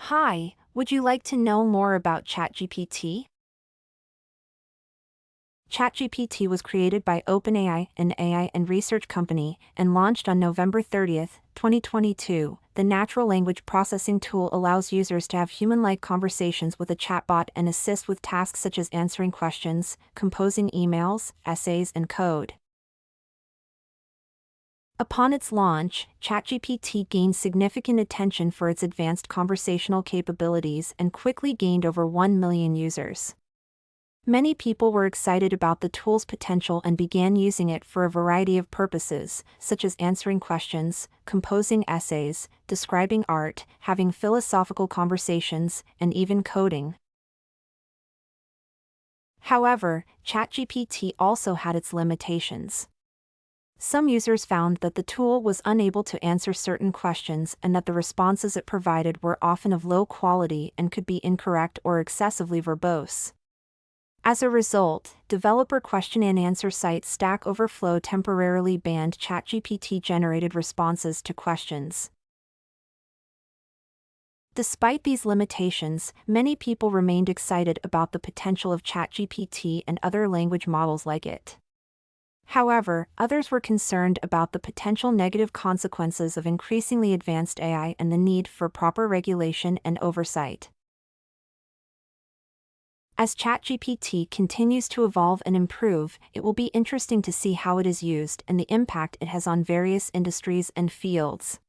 Hi, would you like to know more about ChatGPT? ChatGPT was created by openAI, an AI and research company, and launched on November 30th, 2022. The natural language processing tool allows users to have human-like conversations with a chatbot and assist with tasks such as answering questions, composing emails, essays, and code. Upon its launch, ChatGPT gained significant attention for its advanced conversational capabilities and quickly gained over 1 million users. Many people were excited about the tool's potential and began using it for a variety of purposes, such as answering questions, composing essays, describing art, having philosophical conversations, and even coding. However, ChatGPT also had its limitations. Some users found that the tool was unable to answer certain questions and that the responses it provided were often of low quality and could be incorrect or excessively verbose. As a result, developer question-and-answer site Stack Overflow temporarily banned ChatGPT-generated responses to questions. Despite these limitations, many people remained excited about the potential of ChatGPT and other language models like it. However, others were concerned about the potential negative consequences of increasingly advanced AI and the need for proper regulation and oversight. As ChatGPT continues to evolve and improve, it will be interesting to see how it is used and the impact it has on various industries and fields.